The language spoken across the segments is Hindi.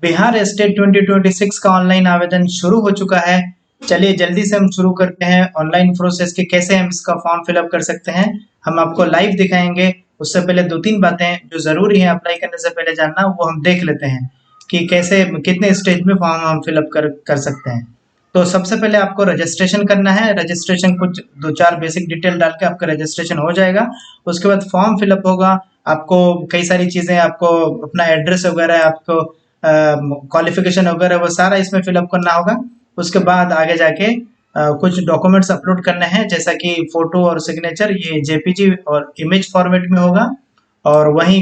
बिहार स्टेट 2026 का ऑनलाइन आवेदन शुरू हो चुका है। चलिए जल्दी से हम शुरू करते हैं ऑनलाइन प्रोसेस के कैसे हम इसका फॉर्म फिलअप कर सकते हैं। हम आपको लाइव दिखाएंगे। उससे पहले 2-3 बातें जो ज़रूरी है अप्लाई करने से पहले जानना वो हम देख लेते हैं कि कैसे कितने स्टेज में फॉर्म हम फिलअप कर सकते हैं। तो सबसे पहले आपको रजिस्ट्रेशन करना है। रजिस्ट्रेशन कुछ 2-4 बेसिक डिटेल डाल के आपका रजिस्ट्रेशन हो जाएगा। उसके बाद फॉर्म फिलअप होगा। आपको कई सारी चीज़ें आपको अपना एड्रेस वगैरह आपको क्वालिफिकेशन वगैरह वो सारा इसमें फिलअप करना होगा। उसके बाद आगे जाके कुछ डॉक्यूमेंट्स अपलोड करने हैं जैसा कि फोटो और सिग्नेचर, ये जेपीजी और इमेज फॉर्मेट में होगा। और वहीं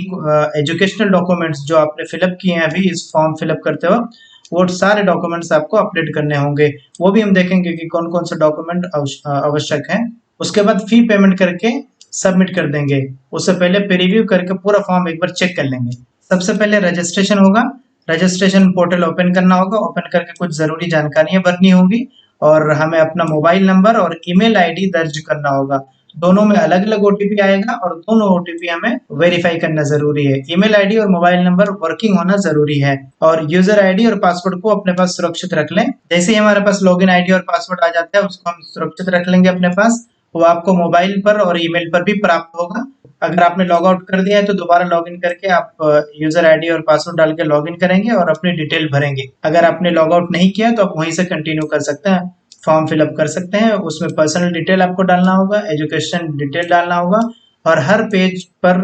एजुकेशनल डॉक्यूमेंट्स जो आपने फिलअप किए हैं अभी इस फॉर्म फिलअप करते वक्त, वो सारे डॉक्यूमेंट्स आपको अपडेट करने होंगे। वो भी हम देखेंगे कि कौन कौन से डॉक्यूमेंट आवश्यक हैं। उसके बाद फी पेमेंट करके सबमिट कर देंगे। उससे पहले प्रीव्यू करके पूरा फॉर्म एक बार चेक कर लेंगे। सबसे पहले रजिस्ट्रेशन होगा। रजिस्ट्रेशन पोर्टल ओपन करना होगा। ओपन करके कुछ ज़रूरी जानकारियाँ भरनी होंगी और हमें अपना मोबाइल नंबर और ईमेल आईडी दर्ज करना होगा। दोनों में अलग-अलग ओटीपी आएगा और दोनों ओटीपी हमें वेरीफाई करना ज़रूरी है। ईमेल आईडी और मोबाइल नंबर वर्किंग होना ज़रूरी है और यूज़र आईडी और पासवर्ड को अपने पास सुरक्षित रख लें। जैसे ही हमारे पास लॉगिन आईडी और पासवर्ड आ जाता है उसको हम सुरक्षित रख लेंगे अपने पास। वो आपको मोबाइल पर और ईमेल पर भी प्राप्त होगा। अगर आपने लॉग आउट कर दिया है तो दोबारा लॉगिन करके आप यूजर आईडी और पासवर्ड डाल के लॉगिन करेंगे और अपनी डिटेल भरेंगे। अगर आपने लॉग आउट नहीं किया तो आप वहीं से कंटिन्यू कर सकते हैं, फॉर्म फिलअप कर सकते हैं। उसमें पर्सनल डिटेल आपको डालना होगा, एजुकेशन डिटेल डालना होगा और हर पेज पर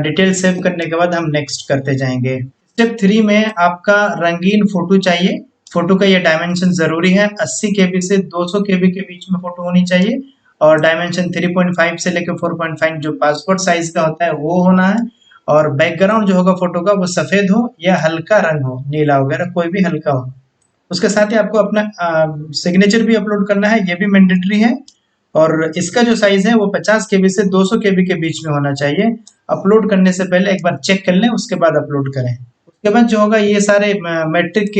डिटेल सेव करने के बाद हम नेक्स्ट करते जाएंगे। स्टेप 3 में आपका रंगीन फोटो चाहिए। फोटो का ये डायमेंशन जरूरी है। 80 केबी से 200 केबी के बीच में फोटो होनी चाहिए और डायमेंशन 3.5 से लेकर 4.5 जो पासपोर्ट साइज का होता है वो होना है। और बैकग्राउंड जो होगा फोटो का वो सफेद हो या हल्का रंग हो, नीला वगैरह कोई भी हल्का हो। उसके साथ ही आपको अपना सिग्नेचर भी अपलोड करना है, ये भी मैंडेटरी है। और इसका जो साइज है वो 50 केबी से 200 केबी के बीच में होना चाहिए। अपलोड करने से पहले एक बार चेक कर लें, उसके बाद अपलोड करें। उसके बाद जो होगा ये सारे मैट्रिक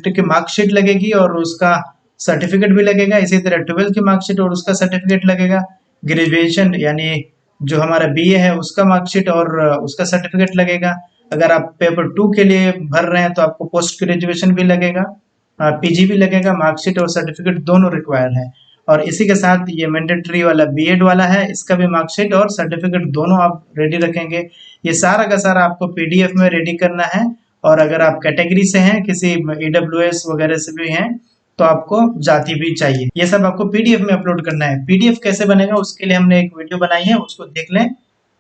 की मार्कशीट लगेगी और उसका सर्टिफिकेट भी लगेगा। इसी तरह 12th की मार्कशीट और उसका सर्टिफिकेट लगेगा। ग्रेजुएशन यानी जो हमारा बीए है उसका मार्कशीट और उसका सर्टिफिकेट लगेगा। अगर आप पेपर 2 के लिए भर रहे हैं तो आपको पोस्ट ग्रेजुएशन भी लगेगा, पीजी भी लगेगा। मार्कशीट और सर्टिफिकेट दोनों रिक्वायर्ड है। और इसी के साथ ये मैंडेटरी वाला बीएड वाला है, इसका भी मार्कशीट और सर्टिफिकेट दोनों आप रेडी रखेंगे। ये सारा का सारा आपको पीडीएफ में रेडी करना है। और अगर आप कैटेगरी से हैं, किसी ईडब्ल्यूएस वगैरह से भी हैं, तो आपको जाति भी चाहिए। ये सब आपको पीडीएफ में अपलोड करना है। पीडीएफ कैसे बनेगा उसके लिए हमने एक वीडियो बनाई है, उसको देख लें।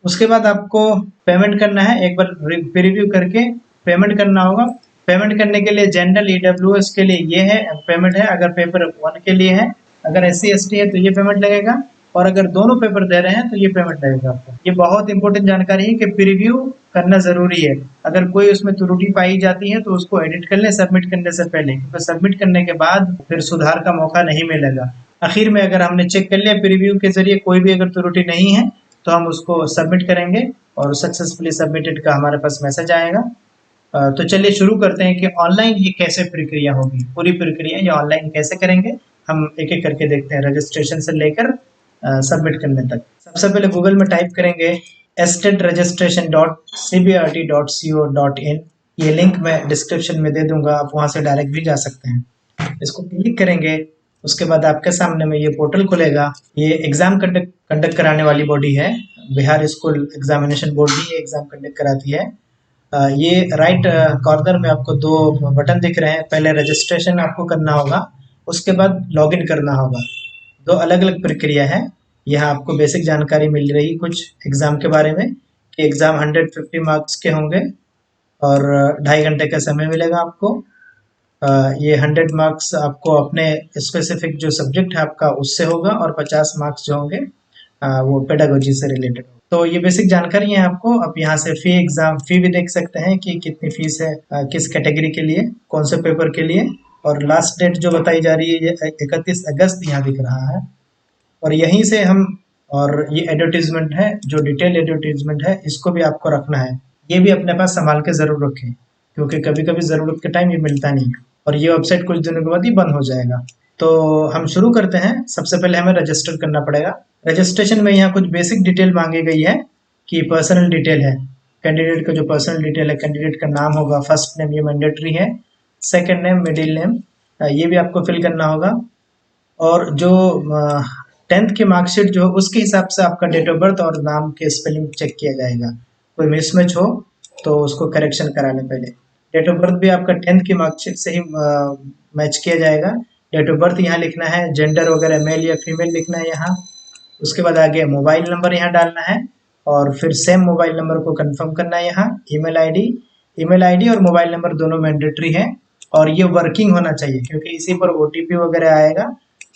उसके बाद आपको पेमेंट करना है। एक बार प्रीव्यू करके पेमेंट करना होगा। पेमेंट करने के लिए जनरल ईडब्ल्यूएस के लिए ये है पेमेंट है, अगर पेपर 1 के लिए है। अगर एससी एसटी है तो ये पेमेंट लगेगा और अगर दोनों पेपर दे रहे हैं तो ये पेमेंट लगेगा आपको। ये बहुत इंपॉर्टेंट जानकारी है कि प्रीव्यू करना जरूरी है। अगर कोई उसमें त्रुटि पाई जाती है तो उसको एडिट कर ले सबमिट करने से पहले, क्योंकि सबमिट करने के बाद फिर सुधार का मौका नहीं मिलेगा। आखिर में अगर हमने चेक कर लिया प्रीव्यू के जरिए कोई भी अगर त्रुटि नहीं है तो हम उसको सबमिट करेंगे और सक्सेसफुली सबमिटेड का हमारे पास मैसेज आएगा। तो चलिए शुरू करते हैं कि ऑनलाइन ये कैसे प्रक्रिया होगी। पूरी प्रक्रिया ये ऑनलाइन कैसे करेंगे हम एक एक करके देखते हैं, रजिस्ट्रेशन से लेकर सबमिट करने तक। सबसे पहले गूगल में टाइप करेंगे stateregistration.cbrt.co.in। ये लिंक मैं डिस्क्रिप्शन में दे दूंगा, आप वहां से डायरेक्ट भी जा सकते हैं। इसको क्लिक करेंगे, उसके बाद आपके सामने में ये पोर्टल खुलेगा। ये एग्जाम कंडक्ट कराने वाली बॉडी है। बिहार स्कूल एग्जामिनेशन बोर्ड भी ये एग्जाम कंडक्ट कराती है। ये राइट कॉर्नर में आपको 2 बटन दिख रहे हैं। पहले रजिस्ट्रेशन आपको करना होगा, उसके बाद लॉगिन करना होगा। 2 अलग-अलग प्रक्रिया है। यहाँ आपको बेसिक जानकारी मिल रही कुछ एग्ज़ाम के बारे में कि एग्ज़ाम 150 मार्क्स के होंगे और 2.5 घंटे का समय मिलेगा आपको। ये 100 मार्क्स आपको अपने स्पेसिफिक जो सब्जेक्ट है आपका उससे होगा और 50 मार्क्स जो होंगे वो पेडागोजी से रिलेटेड। तो ये बेसिक जानकारी है आपको। आप यहाँ से फी भी देख सकते हैं कि कितनी फीस है, किस कैटेगरी के लिए, कौन से पेपर के लिए। और लास्ट डेट जो बताई जा रही है ये 31 अगस्त यहाँ दिख रहा है। और यहीं से हम, और ये एडवर्टीजमेंट है, जो डिटेल एडवर्टीजमेंट है इसको भी आपको रखना है। ये भी अपने पास संभाल के ज़रूर रखें क्योंकि कभी कभी ज़रूरत के टाइम ये मिलता नहीं है और ये वेबसाइट कुछ दिनों के बाद ही बंद हो जाएगा। तो हम शुरू करते हैं। सबसे पहले हमें रजिस्टर करना पड़ेगा। रजिस्ट्रेशन में यहाँ कुछ बेसिक डिटेल मांगी गई है कि पर्सनल डिटेल है। कैंडिडेट का जो पर्सनल डिटेल है, कैंडिडेट का नाम होगा, फर्स्ट नेम ये मैंडेटरी है, सेकंड नेम, मिडिल नेम ये भी आपको फिल करना होगा। और जो 10th की मार्कशीट जो उसके हिसाब से आपका डेट ऑफ बर्थ और नाम के स्पेलिंग चेक किया जाएगा। कोई मिसमैच हो तो उसको करेक्शन करा लें पहले। डेट ऑफ बर्थ भी आपका 10th की मार्कशीट से ही मैच किया जाएगा। डेट ऑफ बर्थ यहाँ लिखना है, जेंडर वगैरह मेल या फीमेल लिखना है यहाँ। उसके बाद आगे मोबाइल नंबर यहाँ डालना है और फिर सेम मोबाइल नंबर को कंफर्म करना है यहाँ। ईमेल आईडी और मोबाइल नंबर दोनों मैंडेटरी है और ये वर्किंग होना चाहिए क्योंकि इसी पर ओटीपी वगैरह आएगा,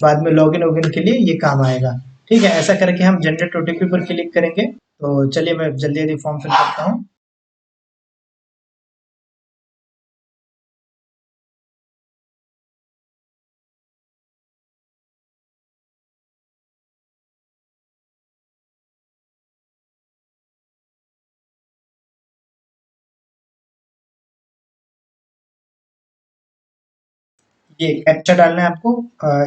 बाद में लॉगिन वोगिन के लिए ये काम आएगा। ठीक है, ऐसा करके हम जनरेट ओटीपी पर क्लिक करेंगे। तो चलिए मैं जल्दी जल्दी फॉर्म फिल करता हूँ। ये कैप्चा डालना है आपको,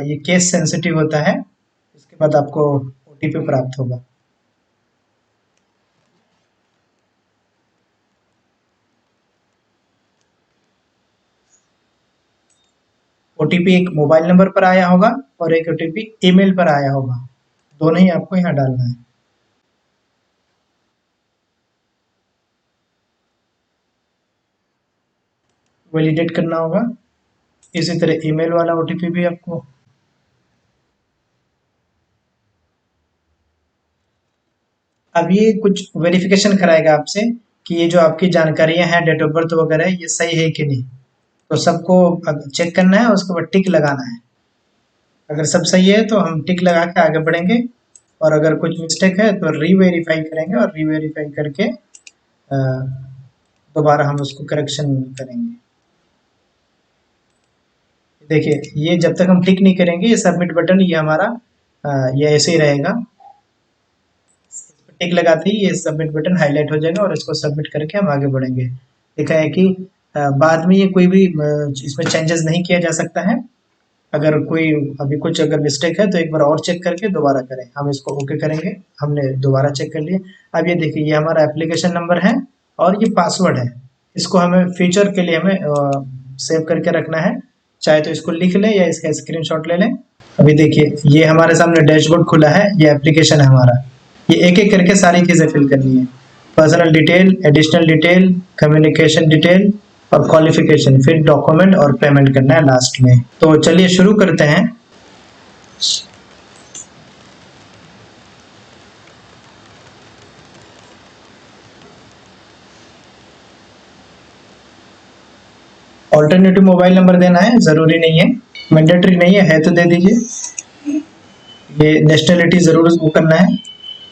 ये केस सेंसिटिव होता है। इसके बाद आपको ओटीपी प्राप्त होगा। ओटीपी एक मोबाइल नंबर पर आया होगा और एक ओटीपी ईमेल पर आया होगा, दोनों ही आपको यहाँ डालना है। वैलिडेट करना होगा। इसी तरह ईमेल वाला ओटीपी भी आपको। अब ये कुछ वेरिफिकेशन कराएगा आपसे कि ये जो आपकी जानकारियां हैं, डेट ऑफ बर्थ वगैरह, ये सही है कि नहीं। तो सबको चेक करना है, उसके बाद टिक लगाना है। अगर सब सही है तो हम टिक लगा के आगे बढ़ेंगे और अगर कुछ मिस्टेक है तो रीवेरीफाई करेंगे और रीवेरीफाई करके दोबारा हम उसको करेक्शन करेंगे। देखिए, ये जब तक हम टिक नहीं करेंगे ये सबमिट बटन ये हमारा ये ऐसे ही रहेगा। टिक लगाते ही ये सबमिट बटन हाईलाइट हो जाएगा और इसको सबमिट करके हम आगे बढ़ेंगे। देखा है कि बाद में ये कोई भी इसमें चेंजेस नहीं किया जा सकता है। अगर कोई अभी कुछ अगर मिस्टेक है तो एक बार और चेक करके दोबारा करें। हम इसको ओके करेंगे, हमने दोबारा चेक कर लिया। अब ये देखिए, ये हमारा एप्लीकेशन नंबर है और ये पासवर्ड है। इसको हमें फ्यूचर के लिए हमें सेव करके रखना है। चाहे तो इसको लिख लें या इसका स्क्रीनशॉट ले लें। अभी देखिए, ये हमारे सामने डैशबोर्ड खुला है, ये एप्लीकेशन है हमारा। ये एक एक करके सारी चीजें फिल करनी है। Personal detail, additional detail, communication detail और क्वालिफिकेशन, फिर डॉक्यूमेंट और पेमेंट करना है लास्ट में। तो चलिए शुरू करते हैं। ऑल्टरनेटिव मोबाइल नंबर देना है, जरूरी नहीं है, मैंडेटरी नहीं है तो दे दीजिए। ये नेशनलिटी जरूर वो करना है।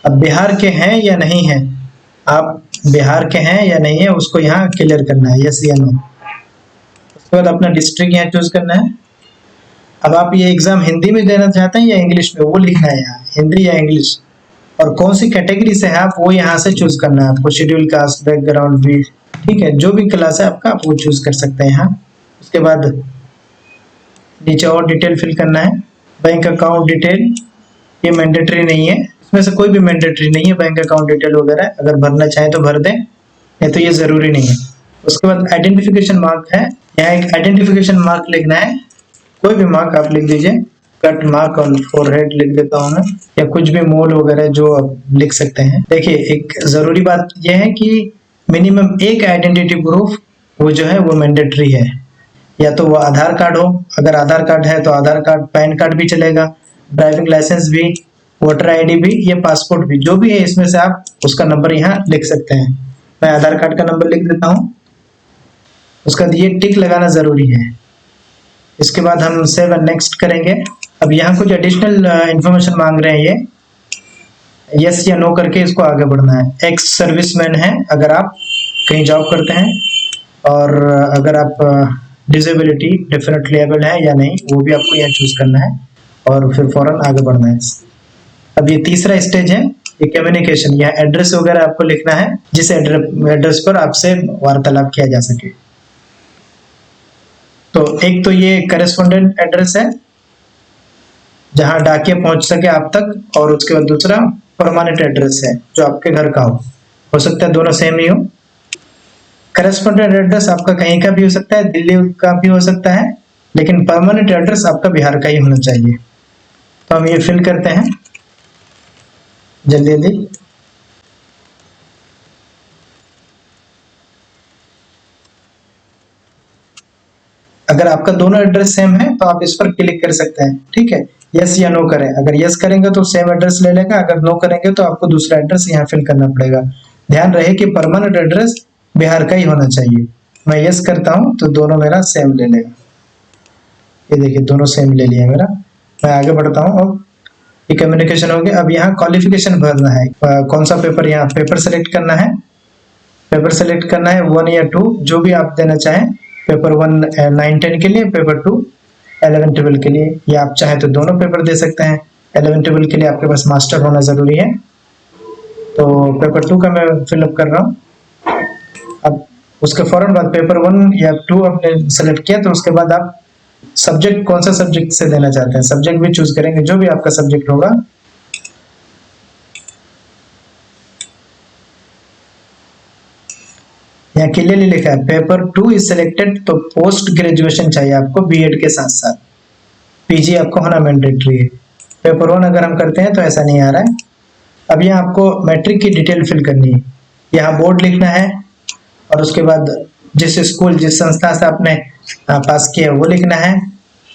अब बिहार के हैं या नहीं है, आप बिहार के हैं या नहीं है उसको यहाँ क्लियर करना है, यस या नो। उसके बाद अपना डिस्ट्रिक्ट यहाँ चूज करना है। अब आप ये एग्जाम हिंदी में देना चाहते हैं या इंग्लिश में, वो लिखना है यहाँ, हिंदी या इंग्लिश। और कौन सी कैटेगरी से है आप, वो यहाँ से चूज करना है आपको। शेड्यूल कास्ट, बैकग्राउंड भी, ठीक है, जो भी क्लास है आपका आप वो चूज कर सकते हैं यहाँ। उसके बाद नीचे और डिटेल फिल करना है। बैंक अकाउंट डिटेल ये मैंडेटरी नहीं है, इसमें से कोई भी मैंडेटरी नहीं है। बैंक अकाउंट डिटेल वगैरह अगर भरना चाहें तो भर दें, नहीं तो ये जरूरी नहीं है। उसके बाद आइडेंटिफिकेशन मार्क है, यहाँ एक आइडेंटिफिकेशन मार्क लिखना है। कोई भी मार्क आप लिख दीजिए, कट मार्क और फोरहेड लिख देता हूँ मैं, या कुछ भी मोल वगैरह जो आप लिख सकते हैं। देखिए, एक जरूरी बात यह है कि मिनिमम एक आइडेंटिटी प्रूफ वो जो है वो मैंडेटरी है। या तो वो आधार कार्ड हो, अगर आधार कार्ड है तो आधार कार्ड, पैन कार्ड भी चलेगा, ड्राइविंग लाइसेंस भी, वोटर आईडी भी, या पासपोर्ट भी, जो भी है इसमें से आप उसका नंबर यहाँ लिख सकते हैं। मैं आधार कार्ड का नंबर लिख देता हूँ। उसका ये टिक लगाना जरूरी है। इसके बाद हम सेव एंड नेक्स्ट करेंगे। अब यहाँ कुछ एडिशनल इंफॉर्मेशन मांग रहे हैं, ये यस या नो करके इसको आगे बढ़ना है। एक्स सर्विसमैन है अगर आप कहीं जॉब करते हैं, और अगर आप डिसेबिलिटी डेफिनेटली एबल है या नहीं वो भी आपको यहाँ चूज करना है और फिर फौरन आगे बढ़ना है। अब ये तीसरा स्टेज है, ये कम्युनिकेशन। यहाँ एड्रेस वगैरह आपको लिखना है जिस एड्रेस पर आपसे वार्तालाप किया जा सके। तो एक तो ये करेस्पोंडेंट एड्रेस है जहां डाकिया पहुंच सके आप तक, और उसके बाद दूसरा परमानेंट एड्रेस है जो आपके घर का हो। हो सकता है दोनों सेम ही हो। करस्पॉन्डेंट एड्रेस आपका कहीं का भी हो सकता है, दिल्ली का भी हो सकता है, लेकिन परमानेंट एड्रेस आपका बिहार का ही होना चाहिए। तो हम ये फिल करते हैं जल्दी जल्दी। अगर आपका दोनों एड्रेस सेम है तो आप इस पर क्लिक कर सकते हैं, ठीक है। यस या नो करें, अगर यस करेंगे तो सेम एड्रेस ले लेगा, अगर नो करेंगे तो आपको दूसरा एड्रेस यहाँ फिल करना पड़ेगा। ध्यान रहे कि परमानेंट एड्रेस बिहार का ही होना चाहिए। मैं यस करता हूँ तो दोनों मेरा सेम ले लेगा। ये देखिए दोनों सेम ले लिया मेरा। मैं आगे बढ़ता हूँ। अब ये कम्युनिकेशन हो गया। अब यहाँ क्वालिफिकेशन भरना है। कौन सा पेपर, यहाँ पेपर सेलेक्ट करना है। पेपर सेलेक्ट करना है 1 या 2, जो भी आप देना चाहें। पेपर 1 9-10 के लिए, पेपर 2 11-12 के लिए, या आप चाहें तो दोनों पेपर दे सकते हैं। 11-12 के लिए आपके पास मास्टर होना जरूरी है। तो पेपर 2 का मैं फिलअप कर रहा हूँ। अब उसके फौरन बाद पेपर 1 या 2 आपने सेलेक्ट किया, तो उसके बाद आप सब्जेक्ट कौन सा सब्जेक्ट से देना चाहते हैं, सब्जेक्ट भी चूज करेंगे, जो भी आपका सब्जेक्ट होगा। यहाँ क्लियरली लिखा है पेपर 2 इज सिलेक्टेड, तो पोस्ट ग्रेजुएशन चाहिए आपको बीएड के साथ साथ, पीजी आपको होना मैंडेटरी है। पेपर 1 अगर हम करते हैं तो ऐसा नहीं आ रहा है। अब यहाँ आपको मैट्रिक की डिटेल फिल करनी है। यहाँ बोर्ड लिखना है, और उसके बाद जिस स्कूल जिस संस्था से आपने पास किया वो लिखना है,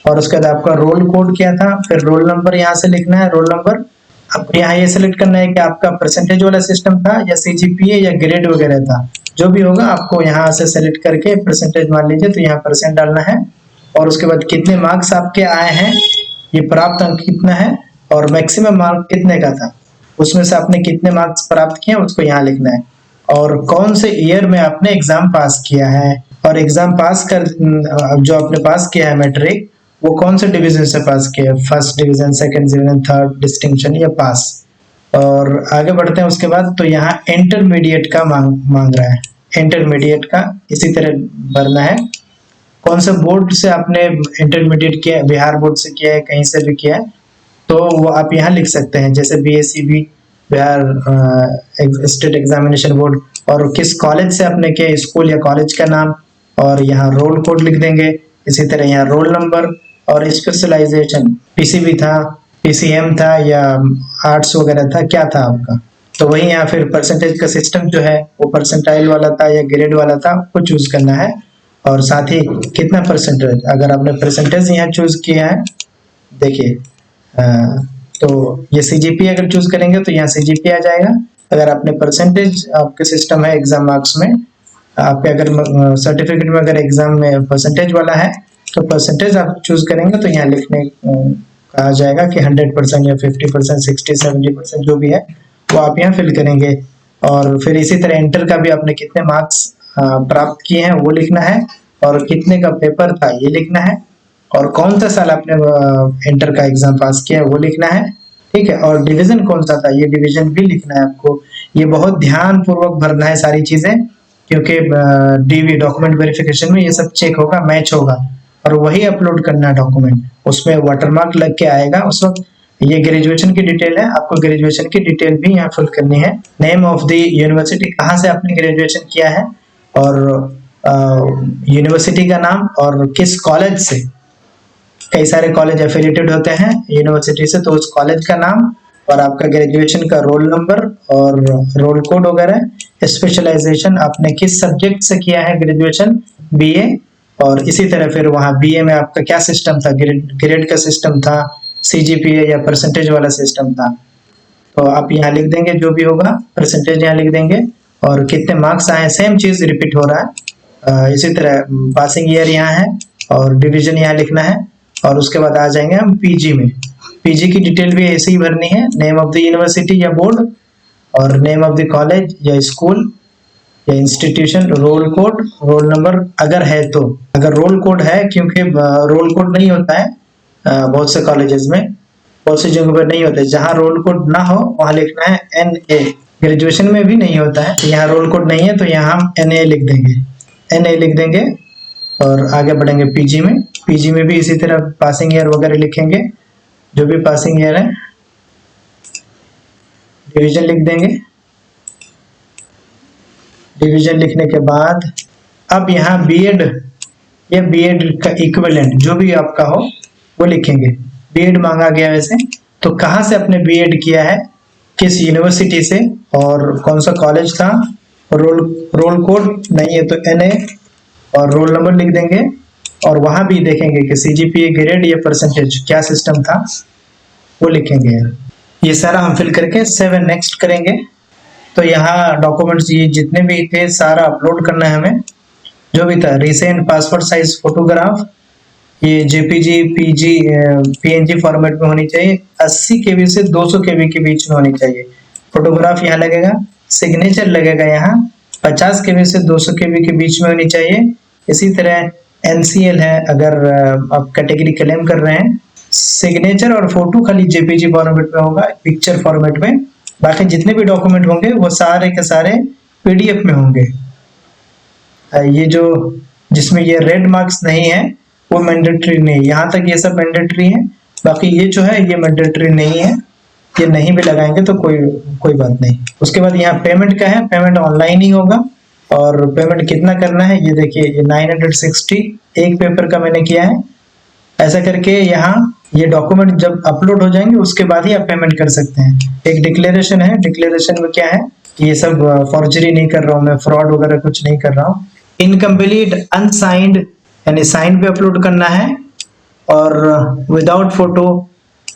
और उसके बाद आपका रोल कोड क्या था, फिर रोल नंबर यहाँ से लिखना है, रोल नंबर। अब यहाँ ये सेलेक्ट करना है कि आपका परसेंटेज वाला सिस्टम था या सीजीपीए या ग्रेड वगैरह था, जो भी होगा आपको यहाँ से सेलेक्ट करके परसेंटेज मान लीजिए, तो यहाँ परसेंट डालना है। और उसके बाद कितने मार्क्स आपके आए हैं, ये प्राप्त अंक कितना है, और मैक्सिमम मार्क कितने का था, उसमें से आपने कितने मार्क्स प्राप्त किए उसको यहाँ लिखना है। और कौन से ईयर में आपने एग्जाम पास किया है, और एग्जाम पास कर जो आपने पास किया है मैट्रिक, वो कौन से डिवीजन से पास किया है, first division, second division, third distinction या पास। और आगे बढ़ते हैं उसके बाद, तो यहाँ इंटरमीडिएट का मांग रहा है, इंटरमीडिएट का इसी तरह भरना है। कौन सा बोर्ड से आपने इंटरमीडिएट किया है, बिहार बोर्ड से किया है, कहीं से भी किया है, तो वो आप यहाँ लिख सकते हैं, जैसे BSEB Bihar state examination board, और किस कॉलेज से आपने किया, स्कूल या कॉलेज का नाम, और यहाँ रोल कोड लिख देंगे। इसी तरह यहाँ रोल नंबर, और स्पेशलाइजेशन पीसीबी था, पीसीएम था, या आर्ट्स वगैरह था, क्या था आपका। तो वही यहाँ फिर परसेंटेज का सिस्टम जो है वो परसेंटाइल वाला था या ग्रेड वाला था, वो चूज करना है। और साथ ही कितना परसेंटेज, अगर आपने परसेंटेज यहाँ चूज किया है, देखिए तो ये सीजीपी अगर चूज करेंगे तो यहाँ सीजीपी आ जाएगा। अगर आपने परसेंटेज, आपके सिस्टम है एग्जाम मार्क्स में, आपके अगर सर्टिफिकेट में अगर एग्जाम में परसेंटेज वाला है, तो परसेंटेज आप चूज करेंगे तो यहाँ लिखने कहा जाएगा कि 100% या 50%, 60-70% जो भी है वो आप यहाँ फिल करेंगे। और फिर इसी तरह इंटर का भी आपने कितने मार्क्स प्राप्त किए हैं वो लिखना है, और कितने का पेपर था ये लिखना है, और कौन सा साल आपने इंटर का एग्जाम पास किया है वो लिखना है, ठीक है। और डिवीजन कौन सा था, ये डिवीजन भी लिखना है आपको। ये बहुत ध्यान पूर्वक भरना है सारी चीजें, क्योंकि डीवी डॉक्यूमेंट वेरिफिकेशन में ये सब चेक होगा, मैच होगा, और वही अपलोड करना है डॉक्यूमेंट, उसमें वाटरमार्क लग के आएगा उस वक्त। ये ग्रेजुएशन की डिटेल है, आपको ग्रेजुएशन की डिटेल भी यहाँ फिल करनी है। नेम ऑफ द यूनिवर्सिटी, कहाँ से आपने ग्रेजुएशन किया है, और यूनिवर्सिटी का नाम, और किस कॉलेज से। कई सारे कॉलेज एफिलिएटेड होते हैं यूनिवर्सिटी से, तो उस कॉलेज का नाम, और आपका ग्रेजुएशन का रोल नंबर और रोल कोड वगैरह। स्पेशलाइजेशन, आपने किस सब्जेक्ट से किया है ग्रेजुएशन, बीए, और इसी तरह फिर वहाँ बीए में आपका क्या सिस्टम था, ग्रेड का सिस्टम था, सीजीपीए या परसेंटेज वाला सिस्टम था, तो आप यहाँ लिख देंगे जो भी होगा, परसेंटेज यहाँ लिख देंगे, और कितने मार्क्स आए, सेम चीज रिपीट हो रहा है। इसी तरह पासिंग ईयर यहाँ है, और डिवीजन यहाँ लिखना है। और उसके बाद आ जाएंगे हम पीजी में। पीजी की डिटेल भी ऐसे ही भरनी है, नेम ऑफ द यूनिवर्सिटी या बोर्ड, और नेम ऑफ द कॉलेज या स्कूल या institution, roll code, roll number अगर है तो, अगर रोल कोड है, क्योंकि रोल कोड नहीं होता है बहुत से कॉलेजेस में, बहुत सी जगहों पर नहीं होता है। जहाँ रोल कोड ना हो वहाँ लिखना है NA। ग्रेजुएशन में भी नहीं होता है, यहाँ रोल कोड नहीं है तो यहाँ हम NA लिख देंगे, NA लिख देंगे। और आगे बढ़ेंगे पीजी में। पीजी में भी इसी तरह पासिंग ईयर वगैरह लिखेंगे, जो भी पासिंग ईयर है, डिवीजन लिख देंगे, डिवीजन लिखने के बाद अब यहाँ बीएड या बीएड का इक्विवेलेंट जो भी आपका हो वो लिखेंगे। बीएड मांगा गया वैसे, तो कहाँ से आपने बीएड किया है, किस यूनिवर्सिटी से और कौन सा कॉलेज था, रोल कोड नहीं है तो एनए और रोल नंबर लिख देंगे। और वहां भी देखेंगे कि सीजीपीए ग्रेड या परसेंटेज क्या सिस्टम था वो लिखेंगे। ये सारा हम फिल करके सेव एंड नेक्स्ट करेंगे। तो यहाँ डॉक्यूमेंट्स ये जितने भी थे सारा अपलोड करना है हमें। जो भी था रिसेंट पासपोर्ट साइज फोटोग्राफ, ये जेपीजी पीजी पीएनजी फॉर्मेट में होनी चाहिए, 80 केबी से 200 केबी के बीच में होनी चाहिए। फोटोग्राफ यहाँ लगेगा, सिग्नेचर लगेगा यहाँ 50 केबी से 200 केबी के बीच में होनी चाहिए। इसी तरह एनसीएल है, अगर आप कैटेगरी क्लेम कर रहे हैं, सिग्नेचर और फोटो खाली जेपीजी फॉर्मेट में होगा, पिक्चर फॉर्मेट में। बाकी जितने भी डॉक्यूमेंट होंगे वो सारे के सारे पीडीएफ में होंगे। ये जो जिसमें ये रेड मार्क्स नहीं है वो मैंडेटरी नहीं, यहाँ तक ये सब मैंडेटरी है। बाकी ये जो है ये मैंडेटरी नहीं है, ये नहीं भी लगाएंगे तो कोई बात नहीं। उसके बाद यहाँ पेमेंट का है, पेमेंट ऑनलाइन ही होगा। और पेमेंट कितना करना है ये देखिए, ये 960 एक पेपर का मैंने किया है। ऐसा करके यहाँ ये डॉक्यूमेंट जब अपलोड हो जाएंगे उसके बाद ही आप पेमेंट कर सकते हैं। एक डिक्लेरेशन है, डिक्लेरेशन में क्या है कि ये सब फॉर्जरी नहीं कर रहा हूँ मैं, फ्रॉड वगैरह कुछ नहीं कर रहा हूँ। इनकम्प्लीट अनसाइंड यानी साइन पे अपलोड करना है। और without photo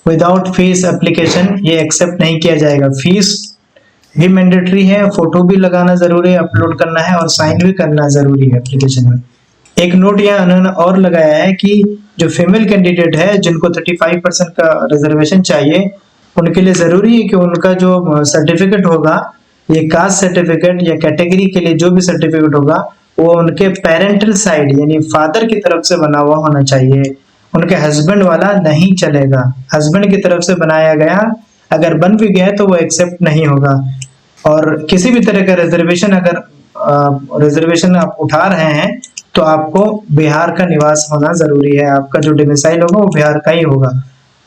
without fees application ये एक्सेप्ट नहीं किया जाएगा। फीस भी मैंडेटरी है, फोटो भी लगाना जरूरी है, अपलोड करना है और साइन भी करना जरूरी है एप्लीकेशन में। एक नोट यहाँ उन्होंने और लगाया है कि जो फीमेल कैंडिडेट है जिनको 35% का रिजर्वेशन चाहिए, उनके लिए जरूरी है कि उनका जो सर्टिफिकेट होगा, ये कास्ट सर्टिफिकेट या कैटेगरी के लिए जो भी सर्टिफिकेट होगा वो उनके पेरेंटल साइड यानी फादर की तरफ से बना हुआ होना चाहिए। उनके हस्बैंड वाला नहीं चलेगा। हस्बैंड की तरफ से बनाया गया अगर बन भी गया तो वो एक्सेप्ट नहीं होगा। और किसी भी तरह का रिजर्वेशन अगर रिजर्वेशन आप उठा रहे हैं तो आपको बिहार का निवास होना जरूरी है। आपका जो डोमिसाइल होगा वो बिहार का ही होगा।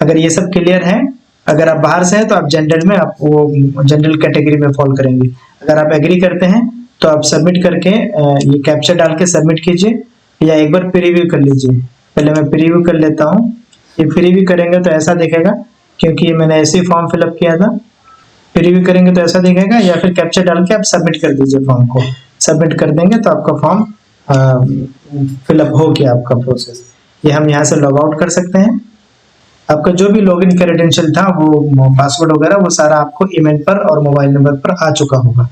अगर ये सब क्लियर है, अगर आप बाहर से हैं तो आप जनरल में आप वो जनरल कैटेगरी में फॉल करेंगे। अगर आप एग्री करते हैं तो आप सबमिट करके ये कैप्चा डाल के सबमिट कीजिए या एक बार प्रीव्यू कर लीजिए। पहले मैं प्रीव्यू कर लेता हूँ। ये प्रीव्यू करेंगे तो ऐसा दिखेगा, क्योंकि मैंने ऐसे ही फॉर्म फिलअप किया था। प्रीव्यू करेंगे तो ऐसा दिखेगा, या फिर कैप्चा डाल के आप सबमिट कर दीजिए फॉर्म को। सबमिट कर देंगे तो आपका फॉर्म फिलअप हो गया आपका प्रोसेस। ये हम यहाँ से लॉग आउट कर सकते हैं। आपका जो भी लॉगिन क्रेडेंशियल था वो पासवर्ड वगैरह वो सारा आपको ईमेल पर और मोबाइल नंबर पर आ चुका होगा।